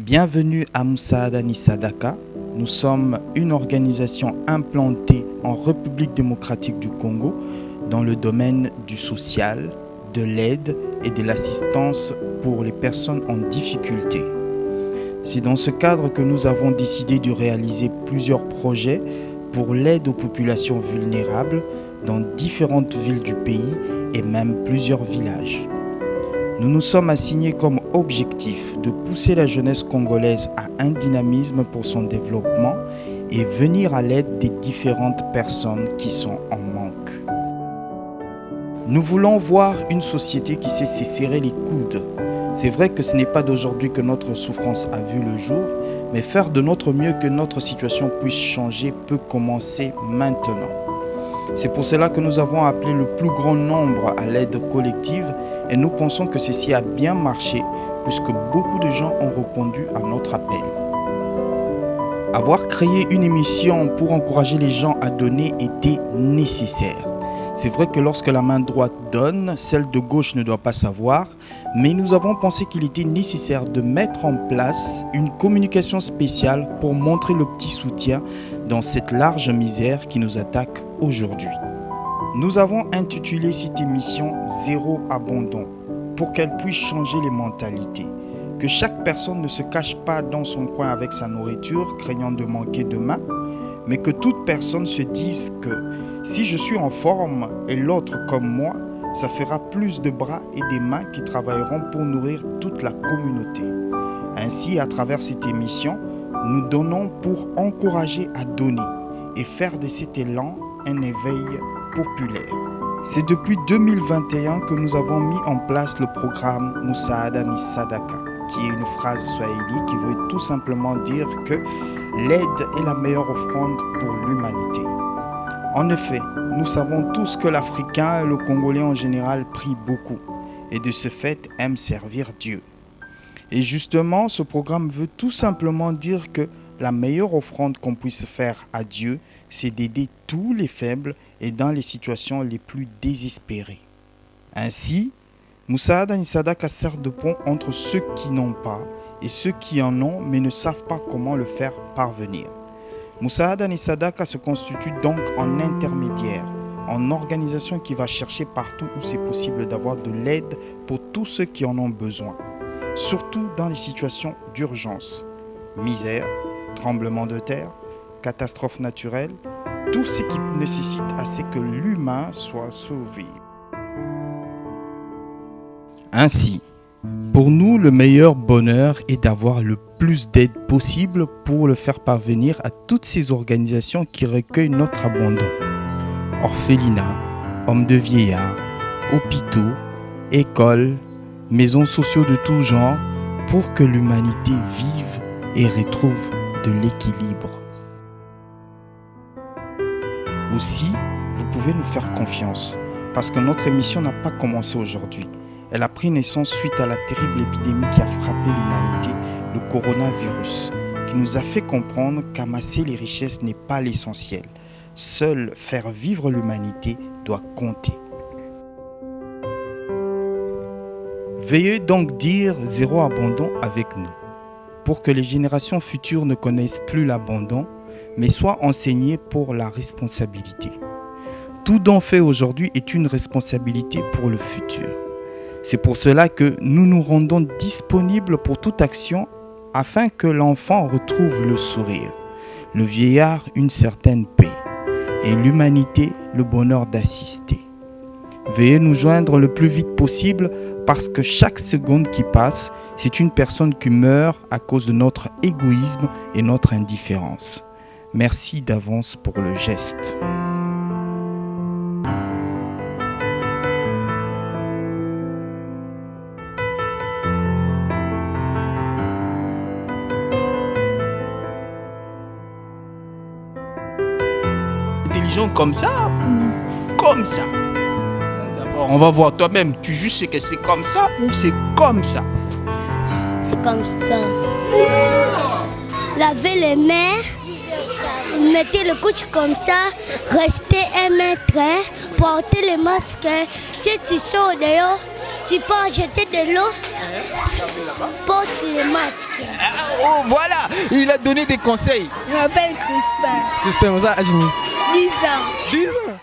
Bienvenue à Musaada ni Sadaka. Nous sommes une organisation implantée en République démocratique du Congo dans le domaine du social, de l'aide et de l'assistance pour les personnes en difficulté. C'est dans ce cadre que nous avons décidé de réaliser plusieurs projets pour l'aide aux populations vulnérables dans différentes villes du pays et même plusieurs villages. Nous nous sommes assignés comme objectif de pousser la jeunesse congolaise à un dynamisme pour son développement et venir à l'aide des différentes personnes qui sont en manque. Nous voulons voir une société qui sait se serrer les coudes. C'est vrai que ce n'est pas d'aujourd'hui que notre souffrance a vu le jour, mais faire de notre mieux que notre situation puisse changer peut commencer maintenant. C'est pour cela que nous avons appelé le plus grand nombre à l'aide collective et nous pensons que ceci a bien marché puisque beaucoup de gens ont répondu à notre appel. Avoir créé une émission pour encourager les gens à donner était nécessaire. C'est vrai que lorsque la main droite donne, celle de gauche ne doit pas savoir, mais nous avons pensé qu'il était nécessaire de mettre en place une communication spéciale pour montrer le petit soutien dans cette large misère qui nous attaque aujourd'hui. Nous avons intitulé cette émission « Zéro abandon » pour qu'elle puisse changer les mentalités. Que chaque personne ne se cache pas dans son coin avec sa nourriture, craignant de manquer demain, mais que toute personne se dise que si je suis en forme et l'autre comme moi, ça fera plus de bras et des mains qui travailleront pour nourrir toute la communauté. Ainsi, à travers cette émission, nous donnons pour encourager à donner et faire de cet élan un éveil populaire. C'est depuis 2021 que nous avons mis en place le programme Musaada ni Sadaka, qui est une phrase swahili qui veut tout simplement dire que l'aide est la meilleure offrande pour l'humanité. En effet, nous savons tous que l'Africain et le Congolais en général prient beaucoup et de ce fait aiment servir Dieu. Et justement, ce programme veut tout simplement dire que la meilleure offrande qu'on puisse faire à Dieu, c'est d'aider tous les faibles et dans les situations les plus désespérées. Ainsi, Musaada ni Sadaka sert de pont entre ceux qui n'ont pas et ceux qui en ont mais ne savent pas comment le faire parvenir. Musaada ni Sadaka se constitue donc en intermédiaire, en organisation qui va chercher partout où c'est possible d'avoir de l'aide pour tous ceux qui en ont besoin, surtout dans les situations d'urgence, misère, tremblement de terre, catastrophes naturelles, tout ce qui nécessite à ce que l'humain soit sauvé. Ainsi, pour nous, le meilleur bonheur est d'avoir le plus d'aide possible pour le faire parvenir à toutes ces organisations qui recueillent notre abandon. Orphelinats, hommes de vieillards, hôpitaux, écoles, maisons sociaux de tout genre, pour que l'humanité vive et retrouve de l'équilibre. Aussi, vous pouvez nous faire confiance, parce que notre émission n'a pas commencé aujourd'hui. Elle a pris naissance suite à la terrible épidémie qui a frappé l'humanité, le coronavirus, qui nous a fait comprendre qu'amasser les richesses n'est pas l'essentiel. Seul faire vivre l'humanité doit compter. Veuillez donc dire zéro abandon avec nous, pour que les générations futures ne connaissent plus l'abandon, mais soient enseignées pour la responsabilité. Tout don fait aujourd'hui est une responsabilité pour le futur. C'est pour cela que nous nous rendons disponibles pour toute action afin que l'enfant retrouve le sourire, le vieillard une certaine paix et l'humanité le bonheur d'assister. Veuillez nous joindre le plus vite possible parce que chaque seconde qui passe, c'est une personne qui meurt à cause de notre égoïsme et notre indifférence. Merci d'avance pour le geste. Intelligent comme ça ou comme ça? D'abord, on va voir toi-même. Tu juges que c'est comme ça ou c'est comme ça? C'est comme ça. Lavez les mains, mettez le couche comme ça, restez 1 mètre, portez les masques. Si tu sors dehors, tu peux en jeter de l'eau, porte le masque. Oh, voilà, il a donné des conseils. Je m'appelle Crispin. Crispin, vous avez 10 ans. 10 ans.